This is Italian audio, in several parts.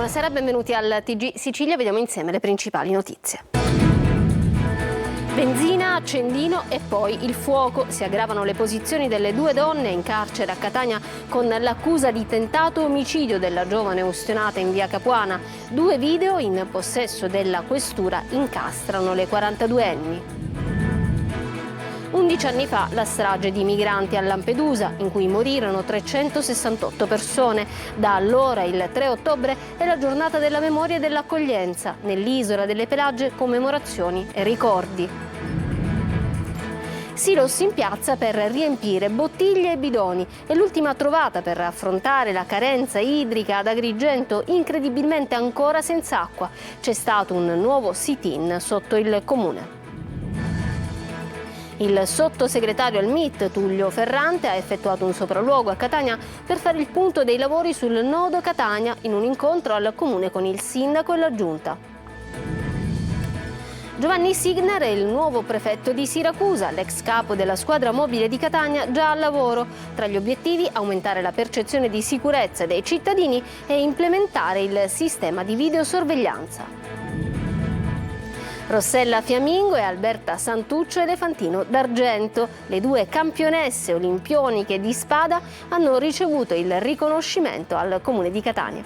Buonasera, benvenuti al TG Sicilia, vediamo insieme le principali notizie. Benzina, accendino e poi il fuoco. Si aggravano le posizioni delle due donne in carcere a Catania con l'accusa di tentato omicidio della giovane ustionata in via Capuana. 2 video in possesso della questura incastrano le 42enni. 11 anni fa la strage di migranti a Lampedusa, in cui morirono 368 persone. Da allora, il 3 ottobre, è la giornata della memoria e dell'accoglienza. Nell'isola delle Pelagie, commemorazioni e ricordi. Silos in piazza per riempire bottiglie e bidoni. È l'ultima trovata per affrontare la carenza idrica ad Agrigento, incredibilmente ancora senza acqua. C'è stato un nuovo sit-in sotto il comune. Il sottosegretario al MIT, Tullio Ferrante, ha effettuato un sopralluogo a Catania per fare il punto dei lavori sul nodo Catania in un incontro al comune con il sindaco e la giunta. Giovanni Signer è il nuovo prefetto di Siracusa, l'ex capo della squadra mobile di Catania già al lavoro. Tra gli obiettivi aumentare la percezione di sicurezza dei cittadini e implementare il sistema di videosorveglianza. Rossella Fiammingo e Alberta Santuccio Elefantino d'argento. Le 2 campionesse olimpioniche di spada hanno ricevuto il riconoscimento al comune di Catania.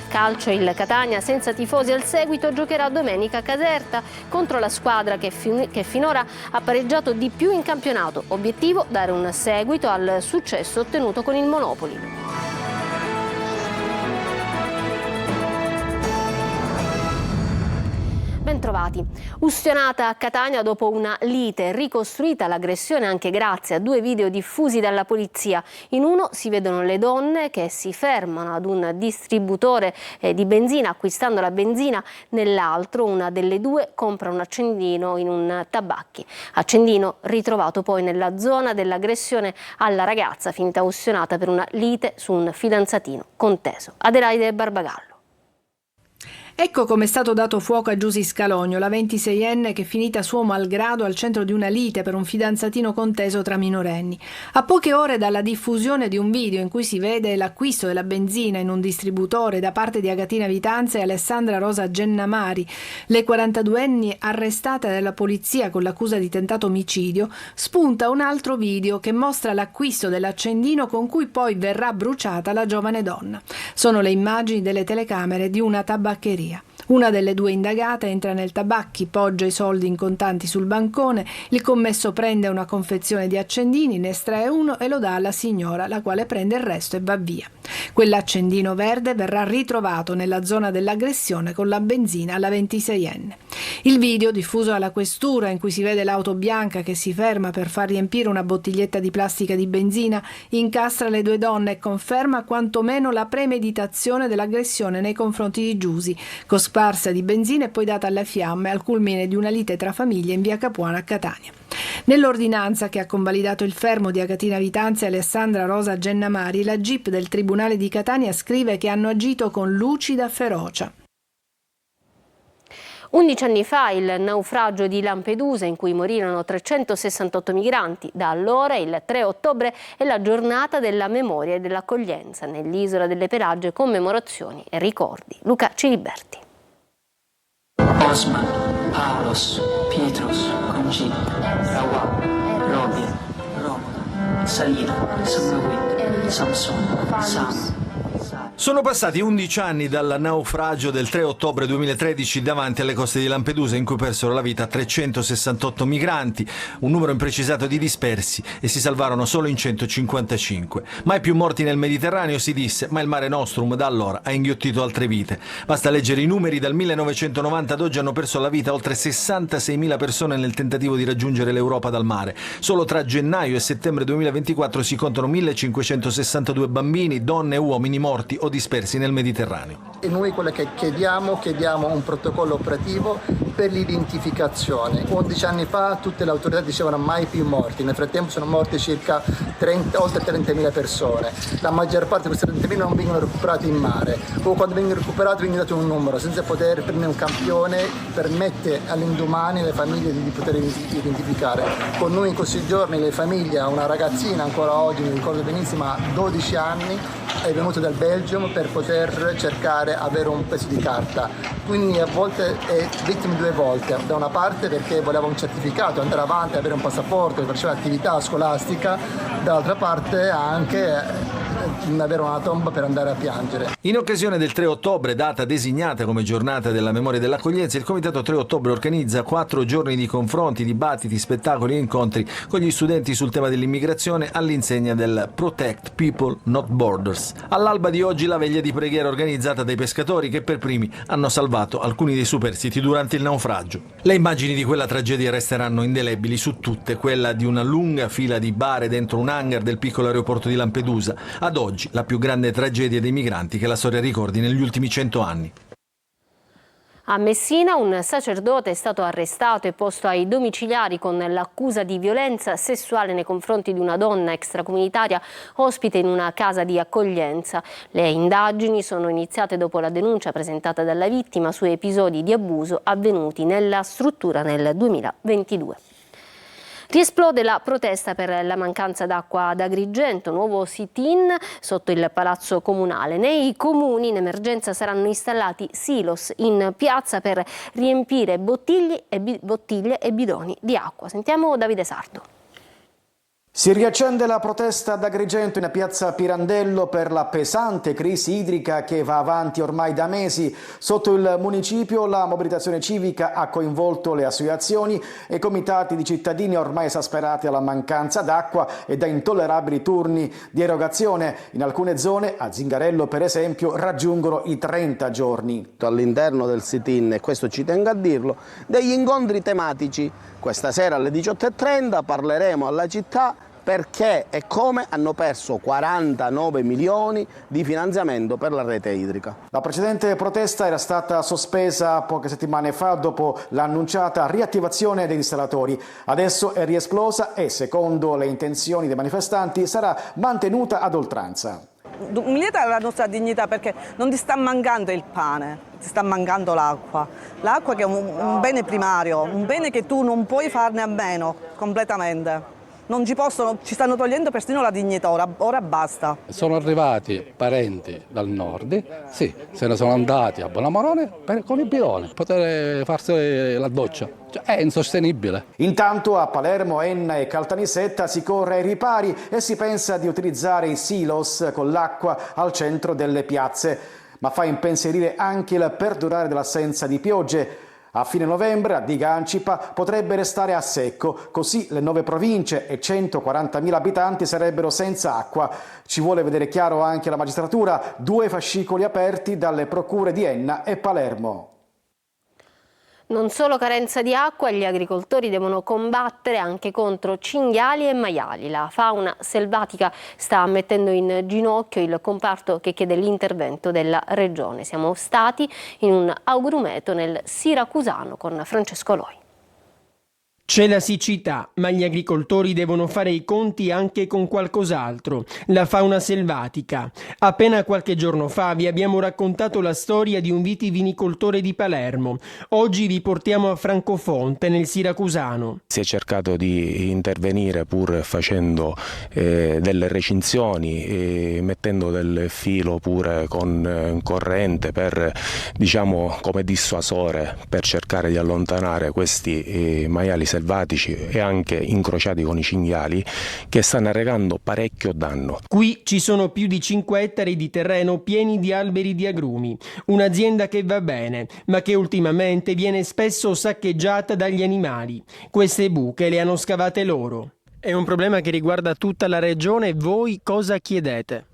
Calcio, il Catania senza tifosi al seguito giocherà domenica a Caserta contro la squadra che finora ha pareggiato di più in campionato. Obiettivo: dare un seguito al successo ottenuto con il Monopoli. Bentrovati. Ustionata a Catania dopo una lite, ricostruita l'aggressione anche grazie a 2 video diffusi dalla polizia. In uno si vedono le donne che si fermano ad un distributore di benzina acquistando la benzina, nell'altro una delle 2 compra un accendino in un tabacchi. Accendino ritrovato poi nella zona dell'aggressione alla ragazza finita ustionata per una lite su un fidanzatino conteso. Adelaide Barbagallo. Ecco come è stato dato fuoco a Giusy Scalogno, la 26enne che è finita suo malgrado al centro di una lite per un fidanzatino conteso tra minorenni. A poche ore dalla diffusione di un video in cui si vede l'acquisto della benzina in un distributore da parte di Agatina Vitanza e Alessandra Rosa Gennamari, le 42enni arrestate dalla polizia con l'accusa di tentato omicidio, spunta un altro video che mostra l'acquisto dell'accendino con cui poi verrà bruciata la giovane donna. Sono le immagini delle telecamere di una tabaccheria. Una delle 2 indagate entra nel tabacchi, poggia i soldi in contanti sul bancone, il commesso prende una confezione di accendini, ne estrae uno e lo dà alla signora, la quale prende il resto e va via. Quell'accendino verde verrà ritrovato nella zona dell'aggressione con la benzina alla 26enne. Il video, diffuso alla questura, in cui si vede l'auto bianca che si ferma per far riempire una bottiglietta di plastica di benzina, incastra le 2 donne e conferma quantomeno la premeditazione dell'aggressione nei confronti di Giusy, cosparsa di benzina e poi data alle fiamme al culmine di una lite tra famiglie in via Capuana a Catania. Nell'ordinanza che ha convalidato il fermo di Agatina Vitanza e Alessandra Rosa Gennamari, la GIP del Tribunale di Catania scrive che hanno agito con lucida ferocia. 11 anni fa il naufragio di Lampedusa in cui morirono 368 migranti. Da allora, il 3 ottobre, è la giornata della memoria e dell'accoglienza. Nell'isola delle Pelagie, commemorazioni e ricordi. Luca Ciliberti. Osman, Paolos, Pietrus, Concini, Rawa, Robin, Romoda, Salina, Samuel, Samson, Sam. Sono passati 11 anni dal naufragio del 3 ottobre 2013 davanti alle coste di Lampedusa, in cui persero la vita 368 migranti, un numero imprecisato di dispersi, e si salvarono solo in 155. Mai più morti nel Mediterraneo, si disse, ma il Mare Nostrum da allora ha inghiottito altre vite. Basta leggere i numeri: dal 1990 ad oggi hanno perso la vita oltre 66.000 persone nel tentativo di raggiungere l'Europa dal mare. Solo tra gennaio e settembre 2024 si contano 1.562 bambini, donne e uomini morti o dispersi nel Mediterraneo. E noi quello che chiediamo un protocollo operativo per l'identificazione. 11 anni fa tutte le autorità dicevano mai più morti, nel frattempo sono morte circa oltre 30.000 persone. La maggior parte di queste 30.000 non vengono recuperate in mare, o quando vengono recuperate viene dato un numero, senza poter prendere un campione, permette all'indomani alle famiglie di poter identificare. Con noi in questi giorni le famiglie, una ragazzina ancora oggi, mi ricordo benissimo, ha 12 anni, è venuto dal Belgio per poter cercare avere un pezzo di carta, quindi a volte è vittima 2 volte, da una parte perché voleva un certificato, andare avanti, avere un passaporto, faceva attività scolastica, dall'altra parte anche avere una tomba per andare a piangere. In occasione del 3 ottobre, data designata come giornata della memoria e dell'accoglienza, il Comitato 3 ottobre organizza 4 giorni di confronti, dibattiti, spettacoli e incontri con gli studenti sul tema dell'immigrazione all'insegna del Protect People Not Borders. All'alba di oggi la veglia di preghiera organizzata dai pescatori che per primi hanno salvato alcuni dei superstiti durante il naufragio. Le immagini di quella tragedia resteranno indelebili su tutte, quella di una lunga fila di bare dentro un hangar del piccolo aeroporto di Lampedusa, ad oggi la più grande tragedia dei migranti che la storia ricordi negli ultimi 100 anni. A Messina un sacerdote è stato arrestato e posto ai domiciliari con l'accusa di violenza sessuale nei confronti di una donna extracomunitaria ospite in una casa di accoglienza. Le indagini sono iniziate dopo la denuncia presentata dalla vittima su episodi di abuso avvenuti nella struttura nel 2022. Riesplode la protesta per la mancanza d'acqua ad Agrigento, nuovo sit-in sotto il Palazzo Comunale. Nei comuni in emergenza saranno installati silos in piazza per riempire bottiglie e bidoni di acqua. Sentiamo Davide Sardo. Si riaccende la protesta ad Agrigento in piazza Pirandello per la pesante crisi idrica che va avanti ormai da mesi. Sotto il municipio la mobilitazione civica ha coinvolto le associazioni e comitati di cittadini ormai esasperati alla mancanza d'acqua e da intollerabili turni di erogazione. In alcune zone, a Zingarello per esempio, raggiungono i 30 giorni. All'interno del sit-in, e questo ci tengo a dirlo, degli incontri tematici. Questa sera alle 18:30 parleremo alla città perché e come hanno perso 49 milioni di finanziamento per la rete idrica. La precedente protesta era stata sospesa poche settimane fa dopo l'annunciata riattivazione degli installatori. Adesso è riesplosa e, secondo le intenzioni dei manifestanti, sarà mantenuta ad oltranza. Umiliata la nostra dignità perché non ti sta mancando il pane, ti sta mancando l'acqua. L'acqua che è un bene primario, un bene che tu non puoi farne a meno completamente. Non ci possono, ci stanno togliendo persino la dignità, ora basta. Sono arrivati parenti dal nord, sì, se ne sono andati a Bonamorone con il bidone, poter farsi la doccia. Cioè, è insostenibile. Intanto a Palermo, Enna e Caltanissetta si corre ai ripari e si pensa di utilizzare i silos con l'acqua al centro delle piazze. Ma fa impensierire anche il perdurare dell'assenza di piogge. A fine novembre a Diga Ancipa potrebbe restare a secco, così le 9 province e 140.000 abitanti sarebbero senza acqua. Ci vuole vedere chiaro anche la magistratura, 2 fascicoli aperti dalle procure di Enna e Palermo. Non solo carenza di acqua, gli agricoltori devono combattere anche contro cinghiali e maiali. La fauna selvatica sta mettendo in ginocchio il comparto che chiede l'intervento della regione. Siamo stati in un agrumeto nel Siracusano con Francesco Loi. C'è la siccità, ma gli agricoltori devono fare i conti anche con qualcos'altro, la fauna selvatica. Appena qualche giorno fa vi abbiamo raccontato la storia di un vitivinicoltore di Palermo. Oggi vi portiamo a Francofonte, nel Siracusano. Si è cercato di intervenire pur facendo delle recinzioni, mettendo del filo pure con corrente per, diciamo, come dissuasore, per cercare di allontanare questi maiali selvatici e anche incrociati con i cinghiali che stanno arrecando parecchio danno. Qui ci sono più di 5 ettari di terreno pieni di alberi di agrumi, un'azienda che va bene, ma che ultimamente viene spesso saccheggiata dagli animali. Queste buche le hanno scavate loro. È un problema che riguarda tutta la regione. Voi cosa chiedete?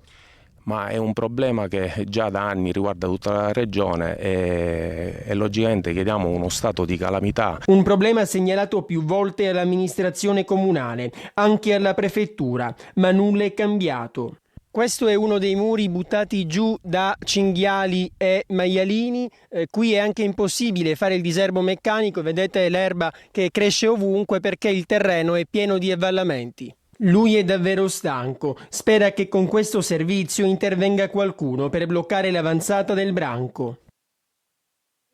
Ma è un problema che già da anni riguarda tutta la regione e logicamente chiediamo uno stato di calamità. Un problema segnalato più volte all'amministrazione comunale, anche alla prefettura, ma nulla è cambiato. Questo è uno dei muri buttati giù da cinghiali e maialini. Qui è anche impossibile fare il diserbo meccanico, vedete l'erba che cresce ovunque perché il terreno è pieno di avvallamenti. Lui è davvero stanco, spera che con questo servizio intervenga qualcuno per bloccare l'avanzata del branco.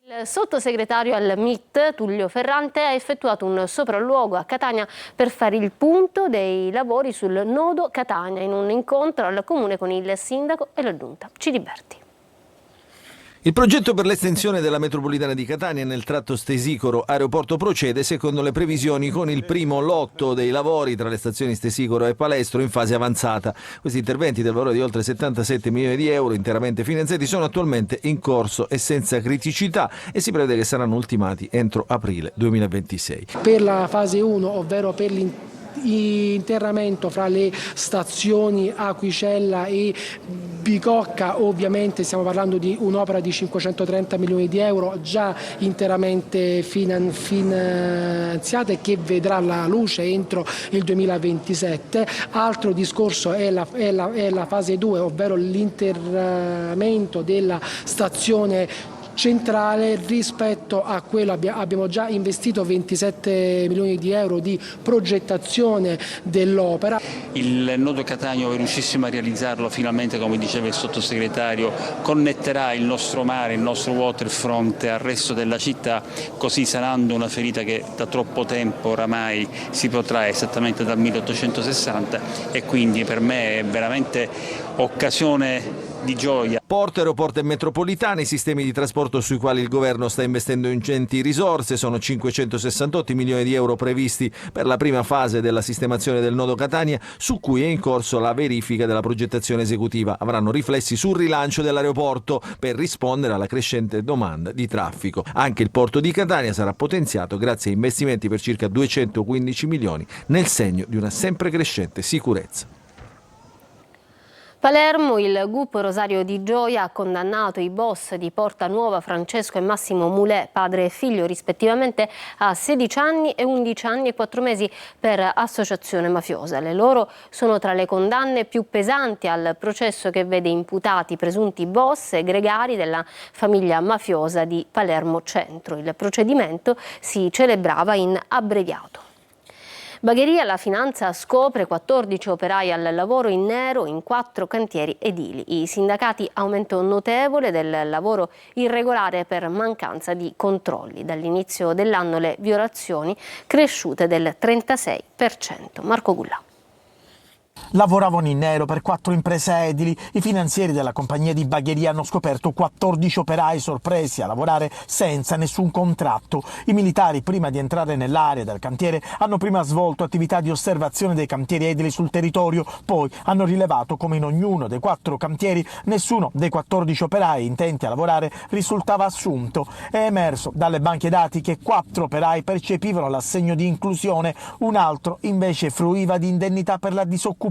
Il sottosegretario al MIT, Tullio Ferrante, ha effettuato un sopralluogo a Catania per fare il punto dei lavori sul nodo Catania in un incontro al comune con il sindaco e la giunta. Ciri Berti. Il progetto per l'estensione della metropolitana di Catania nel tratto Stesicoro Aeroporto procede secondo le previsioni con il primo lotto dei lavori tra le stazioni Stesicoro e Palestro in fase avanzata. Questi interventi del valore di oltre 77 milioni di euro interamente finanziati sono attualmente in corso e senza criticità e si prevede che saranno ultimati entro aprile 2026. Per la fase 1, ovvero per l'interramento fra le stazioni Aquicella e Bicocca, ovviamente stiamo parlando di un'opera di 530 milioni di euro già interamente finanziata e che vedrà la luce entro il 2027. Altro discorso è la fase 2, ovvero l'interramento della stazione centrale. Rispetto a quello abbiamo già investito 27 milioni di euro di progettazione dell'opera. Il nodo Catania, ove riuscissimo a realizzarlo finalmente, come diceva il sottosegretario, connetterà il nostro mare, il nostro waterfront al resto della città, così sanando una ferita che da troppo tempo oramai si protrae esattamente dal 1860 e quindi per me è veramente occasione di gioia. Porto, aeroporto e metropolitane, i sistemi di trasporto sui quali il governo sta investendo ingenti risorse, sono 568 milioni di euro previsti per la prima fase della sistemazione del nodo Catania, su cui è in corso la verifica della progettazione esecutiva. Avranno riflessi sul rilancio dell'aeroporto per rispondere alla crescente domanda di traffico. Anche il porto di Catania sarà potenziato grazie a investimenti per circa 215 milioni nel segno di una sempre crescente sicurezza. Palermo, il GUP Rosario Di Gioia ha condannato i boss di Porta Nuova Francesco e Massimo Mulè, padre e figlio rispettivamente, a 16 anni e 11 anni e 4 mesi per associazione mafiosa. Le loro sono tra le condanne più pesanti al processo che vede imputati presunti boss e gregari della famiglia mafiosa di Palermo Centro. Il procedimento si celebrava in abbreviato. Bagheria, la finanza scopre 14 operai al lavoro in nero in 4 cantieri edili. I sindacati aumento notevole del lavoro irregolare per mancanza di controlli. Dall'inizio dell'anno le violazioni cresciute del 36%. Marco Gullà. Lavoravano in nero per 4 imprese edili. I finanzieri della compagnia di Bagheria hanno scoperto 14 operai sorpresi a lavorare senza nessun contratto. I militari, prima di entrare nell'area del cantiere, hanno prima svolto attività di osservazione dei cantieri edili sul territorio, poi hanno rilevato come in ognuno dei 4 cantieri nessuno dei 14 operai intenti a lavorare risultava assunto. È emerso dalle banche dati che 4 operai percepivano l'assegno di inclusione, un altro invece fruiva di indennità per la disoccupazione,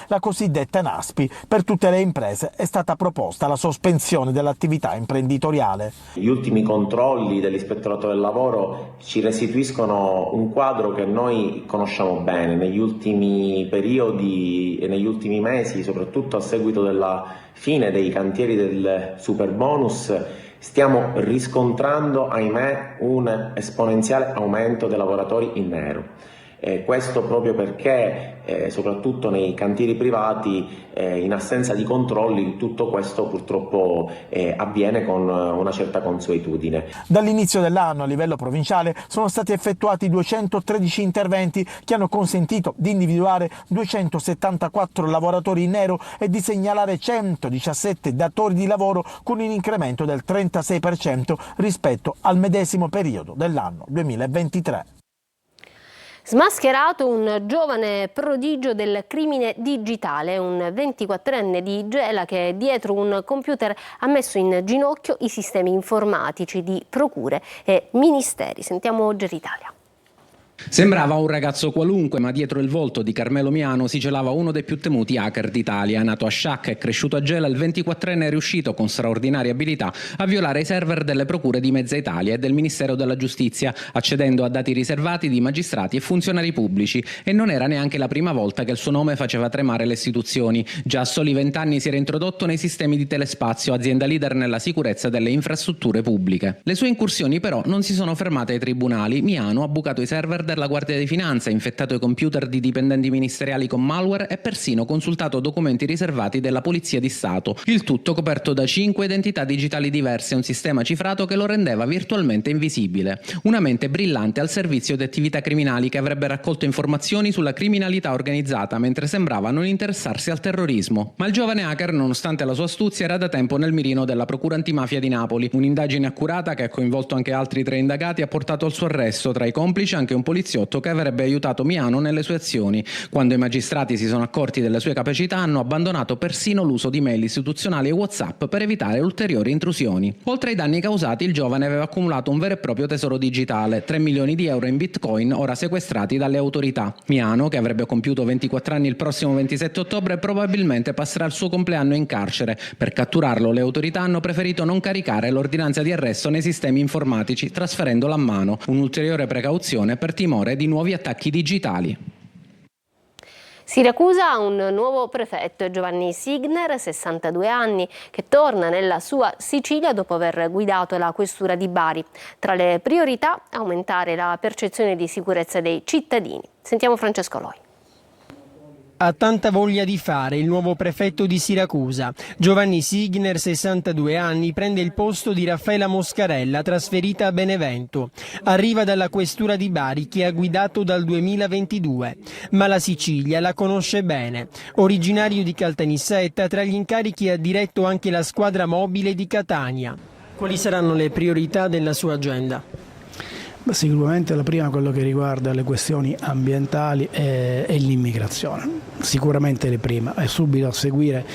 la cosiddetta NASPI. Per tutte le imprese è stata proposta la sospensione dell'attività imprenditoriale. Gli ultimi controlli dell'Ispettorato del Lavoro ci restituiscono un quadro che noi conosciamo bene. Negli ultimi periodi e negli ultimi mesi, soprattutto a seguito della fine dei cantieri del superbonus, stiamo riscontrando, ahimè, un esponenziale aumento dei lavoratori in nero. Questo proprio perché, soprattutto nei cantieri privati, in assenza di controlli, tutto questo purtroppo avviene con una certa consuetudine. Dall'inizio dell'anno a livello provinciale sono stati effettuati 213 interventi che hanno consentito di individuare 274 lavoratori in nero e di segnalare 117 datori di lavoro con un incremento del 36% rispetto al medesimo periodo dell'anno 2023. Smascherato un giovane prodigio del crimine digitale, un 24enne di Gela che dietro un computer ha messo in ginocchio i sistemi informatici di procure e ministeri. Sentiamo Geritalia. Sembrava un ragazzo qualunque, ma dietro il volto di Carmelo Miano si celava uno dei più temuti hacker d'Italia. Nato a Sciacca e cresciuto a Gela, il 24enne è riuscito con straordinaria abilità a violare i server delle procure di Mezza Italia e del Ministero della Giustizia, accedendo a dati riservati di magistrati e funzionari pubblici. E non era neanche la prima volta che il suo nome faceva tremare le istituzioni. Già a soli 20 anni si era introdotto nei sistemi di Telespazio, azienda leader nella sicurezza delle infrastrutture pubbliche. Le sue incursioni però non si sono fermate ai tribunali. Miano ha bucato i server Edward la Guardia di Finanza, infettato i computer di dipendenti ministeriali con malware e persino consultato documenti riservati della Polizia di Stato. Il tutto coperto da 5 identità digitali diverse e un sistema cifrato che lo rendeva virtualmente invisibile. Una mente brillante al servizio di attività criminali che avrebbe raccolto informazioni sulla criminalità organizzata mentre sembrava non interessarsi al terrorismo. Ma il giovane hacker, nonostante la sua astuzia, era da tempo nel mirino della Procura Antimafia di Napoli. Un'indagine accurata che ha coinvolto anche altri 3 indagati ha portato al suo arresto, tra i complici anche un poliziotto che avrebbe aiutato Miano nelle sue azioni. Quando i magistrati si sono accorti delle sue capacità, hanno abbandonato persino l'uso di mail istituzionali e WhatsApp per evitare ulteriori intrusioni. Oltre ai danni causati, il giovane aveva accumulato un vero e proprio tesoro digitale, 3 milioni di euro in bitcoin ora sequestrati dalle autorità. Miano, che avrebbe compiuto 24 anni il prossimo 27 ottobre, probabilmente passerà il suo compleanno in carcere. Per catturarlo le autorità hanno preferito non caricare l'ordinanza di arresto nei sistemi informatici, trasferendola a mano, un'ulteriore precauzione per timore di nuovi attacchi digitali. Siracusa ha un nuovo prefetto, Giovanni Signer, 62 anni, che torna nella sua Sicilia dopo aver guidato la questura di Bari. Tra le priorità, aumentare la percezione di sicurezza dei cittadini. Sentiamo Francesco Loi. Ha tanta voglia di fare il nuovo prefetto di Siracusa. Giovanni Signer, 62 anni, prende il posto di Raffaela Moscarella, trasferita a Benevento. Arriva dalla questura di Bari, che ha guidato dal 2022. Ma la Sicilia la conosce bene. Originario di Caltanissetta, tra gli incarichi ha diretto anche la squadra mobile di Catania. Quali saranno le priorità della sua agenda? Sicuramente la prima, quello che riguarda le questioni ambientali e l'immigrazione, sicuramente le prime, e subito a seguire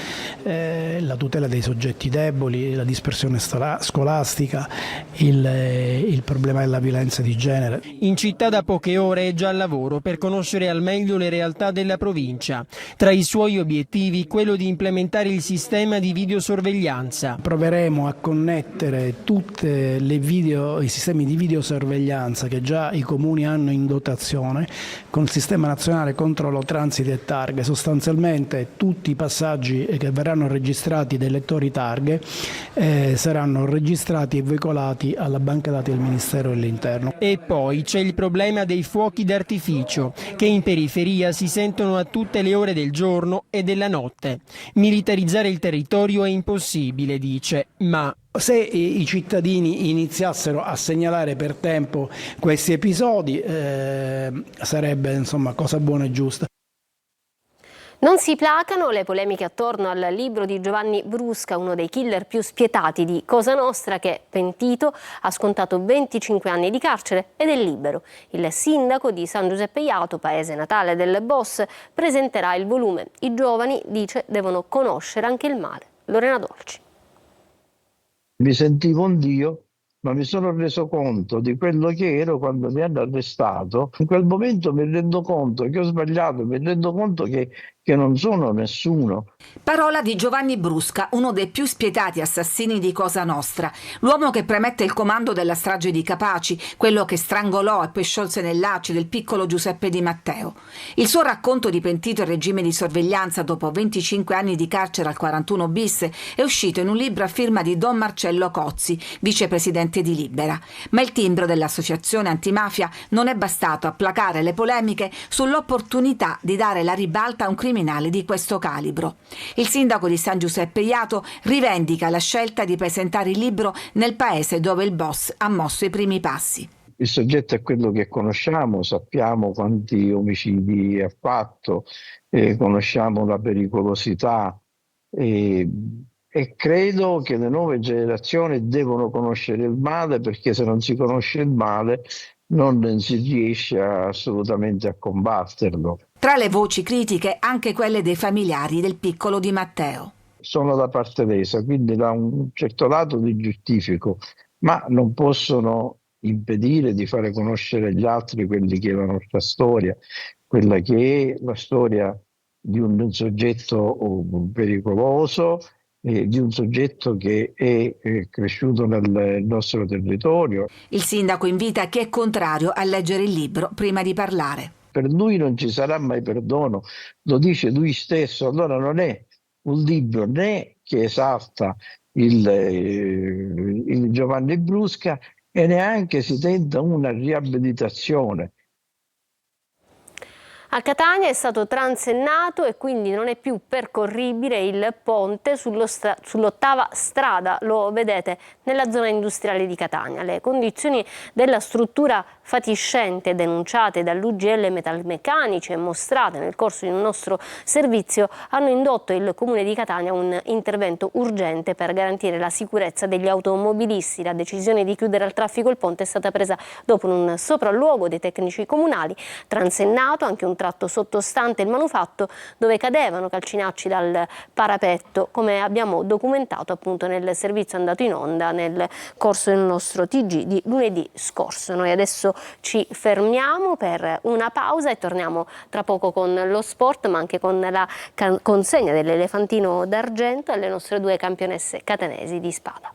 la tutela dei soggetti deboli, la dispersione scolastica, il problema della violenza di genere. In città da poche ore è già al lavoro per conoscere al meglio le realtà della provincia. Tra i suoi obiettivi quello di implementare il sistema di videosorveglianza. Proveremo a connettere tutti i sistemi di videosorveglianza che già i comuni hanno in dotazione con il sistema nazionale controllo transiti e targhe. Sostanzialmente tutti i passaggi che verranno registrati dai lettori targhe saranno registrati e veicolati alla banca dati del Ministero dell'Interno. E poi c'è il problema dei fuochi d'artificio che in periferia si sentono a tutte le ore del giorno e della notte. Militarizzare il territorio è impossibile, dice, ma se i cittadini iniziassero a segnalare per tempo questi episodi sarebbe cosa buona e giusta. Non si placano le polemiche attorno al libro di Giovanni Brusca, uno dei killer più spietati di Cosa Nostra, che, pentito, ha scontato 25 anni di carcere ed è libero. Il sindaco di San Giuseppe Jato, paese natale del boss, presenterà il volume. I giovani, dice, devono conoscere anche il male. Lorena Dolci. Mi sentivo un dio, ma mi sono reso conto di quello che ero quando mi hanno arrestato. In quel momento mi rendo conto che ho sbagliato, mi rendo conto che non sono nessuno. Parola di Giovanni Brusca, uno dei più spietati assassini di Cosa Nostra, l'uomo che premette il comando della strage di Capaci, quello che strangolò e poi sciolse nell'acido il piccolo Giuseppe Di Matteo. Il suo racconto di pentito e regime di sorveglianza dopo 25 anni di carcere al 41 bis è uscito in un libro a firma di Don Marcello Cozzi, vicepresidente di Libera. Ma il timbro dell'associazione antimafia non è bastato a placare le polemiche sull'opportunità di dare la ribalta a un criminale di questo calibro. Il sindaco di San Giuseppe Jato rivendica la scelta di presentare il libro nel paese dove il boss ha mosso i primi passi. Il soggetto è quello che conosciamo, sappiamo quanti omicidi ha fatto, conosciamo la pericolosità e credo che le nuove generazioni devono conoscere il male, perché se non si conosce il male non si riesce assolutamente a combatterlo. Tra le voci critiche anche quelle dei familiari del piccolo Di Matteo. Sono da parte lesa, quindi da un certo lato li giustifico, ma non possono impedire di fare conoscere agli altri quelli che è la nostra storia, quella che è la storia di un soggetto pericoloso, di un soggetto che è cresciuto nel nostro territorio. Il sindaco invita chi è contrario a leggere il libro prima di parlare. Per lui non ci sarà mai perdono, lo dice lui stesso. Allora non è un libro né che esalta il Giovanni Brusca e neanche si tenta una riabilitazione. A Catania è stato transennato e quindi non è più percorribile il ponte sull'ottava strada, lo vedete nella zona industriale di Catania. Le condizioni della struttura fatiscente denunciate dall'UGL Metalmeccanici e mostrate nel corso di un nostro servizio hanno indotto il Comune di Catania a un intervento urgente per garantire la sicurezza degli automobilisti. La decisione di chiudere al traffico il ponte è stata presa dopo un sopralluogo dei tecnici comunali, transennato anche un tratto sottostante il manufatto dove cadevano calcinacci dal parapetto, come abbiamo documentato appunto nel servizio andato in onda nel corso del nostro TG di lunedì scorso. Noi adesso ci fermiamo per una pausa e torniamo tra poco con lo sport, ma anche con la consegna dell'Elefantino d'argento alle nostre due campionesse catanesi di spada.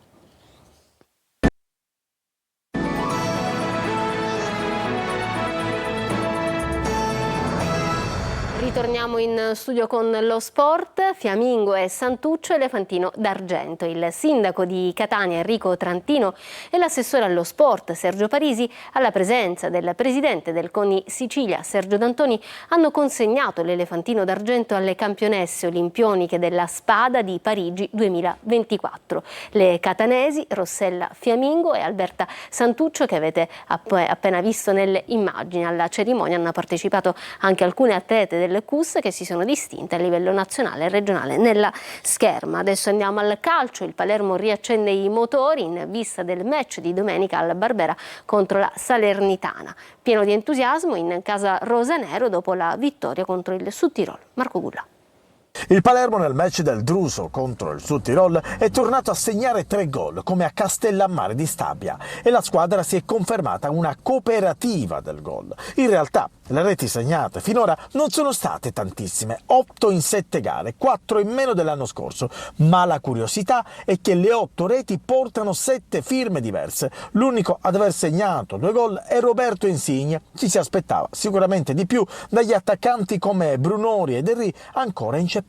Ritorniamo in studio con lo sport, Fiammingo e Santuccio, Elefantino d'argento. Il sindaco di Catania Enrico Trantino e l'assessore allo sport Sergio Parisi, alla presenza del presidente del CONI Sicilia Sergio D'Antoni, hanno consegnato l'Elefantino d'argento alle campionesse olimpioniche della spada di Parigi 2024. Le catanesi Rossella Fiammingo e Alberta Santuccio, che avete appena visto nelle immagini. Alla cerimonia hanno partecipato anche alcune atlete del CUS che si sono distinte a livello nazionale e regionale nella scherma. Adesso andiamo al calcio. Il Palermo riaccende i motori in vista del match di domenica al Barbera contro la Salernitana. Pieno di entusiasmo in casa rosanero dopo la vittoria contro il Südtirol. Marco Gulla. Il Palermo nel match del Druso contro il Südtirol è tornato a segnare 3 gol come a Castellammare di Stabia e la squadra si è confermata una cooperativa del gol. In realtà le reti segnate finora non sono state tantissime, 8 in 7 gare, 4 in meno dell'anno scorso, ma la curiosità è che le 8 reti portano 7 firme diverse. L'unico ad aver segnato 2 gol è Roberto Insigne. Ci si aspettava sicuramente di più dagli attaccanti come Brunori ed Henry ancora inceppati.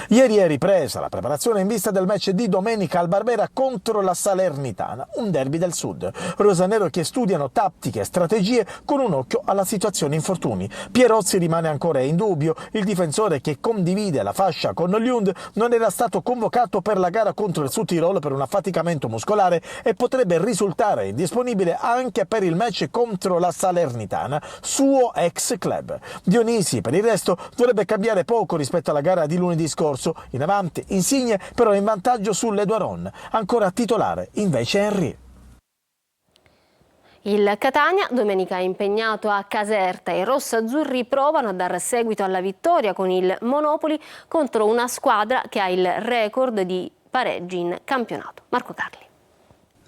Ieri è ripresa la preparazione in vista del match di domenica al Barbera contro la Salernitana, un derby del sud. Rosanero che studiano tattiche e strategie con un occhio alla situazione infortuni. Pierozzi rimane ancora in dubbio, il difensore che condivide la fascia con Lund non era stato convocato per la gara contro il Südtirol per un affaticamento muscolare e potrebbe risultare indisponibile anche per il match contro la Salernitana, suo ex club. Dionisi per il resto dovrebbe cambiare poco rispetto alla gara di lunedì scorso. In avanti Insigne però in vantaggio sull'Eduaron, ancora titolare invece Henry. Il Catania domenica è impegnato a Caserta e i rossazzurri provano a dar seguito alla vittoria con il Monopoli contro una squadra che ha il record di pareggi in campionato. Marco Carli.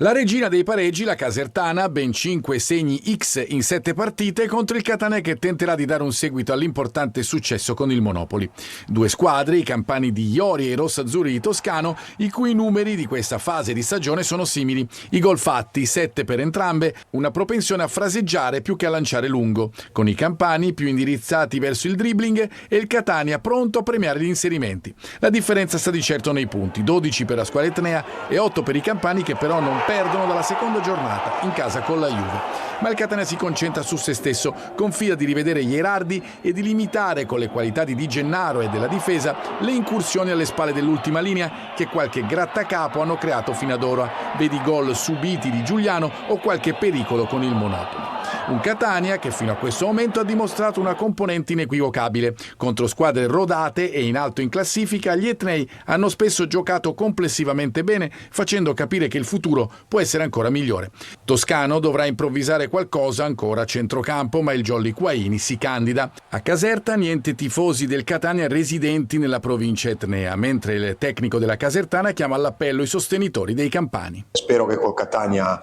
La regina dei pareggi, la Casertana, ben 5 segni X in 7 partite contro il Catania che tenterà di dare un seguito all'importante successo con il Monopoli. 2 squadre, i campani di Iori e i rossazzurri di Toscano, i cui numeri di questa fase di stagione sono simili. I gol fatti, 7 per entrambe, una propensione a fraseggiare più che a lanciare lungo, con i campani più indirizzati verso il dribbling e il Catania pronto a premiare gli inserimenti. La differenza sta di certo nei punti, 12 per la squadra etnea e 8 per i campani che però non perdono dalla seconda giornata in casa con la Juve. Ma il Catania si concentra su se stesso, confida di rivedere Gherardi e di limitare con le qualità di Di Gennaro e della difesa le incursioni alle spalle dell'ultima linea che qualche grattacapo hanno creato fino ad ora. Vedi gol subiti di Giuliano o qualche pericolo con il Monopoli. Un Catania che fino a questo momento ha dimostrato una componente inequivocabile. Contro squadre rodate e in alto in classifica, gli etnei hanno spesso giocato complessivamente bene, facendo capire che il futuro può essere ancora migliore. Toscano dovrà improvvisare qualcosa ancora a centrocampo, ma il Jolly Quaini si candida. A Caserta niente tifosi del Catania residenti nella provincia etnea, mentre il tecnico della Casertana chiama all'appello i sostenitori dei campani. Spero che col Catania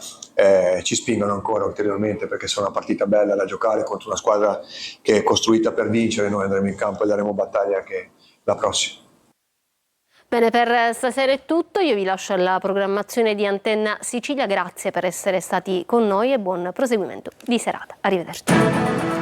ci spingano ancora ulteriormente, perché sono una partita bella da giocare contro una squadra che è costruita per vincere. Noi andremo in campo e daremo battaglia anche la prossima. Bene, per stasera è tutto, io vi lascio alla programmazione di Antenna Sicilia, grazie per essere stati con noi e buon proseguimento di serata. Arrivederci.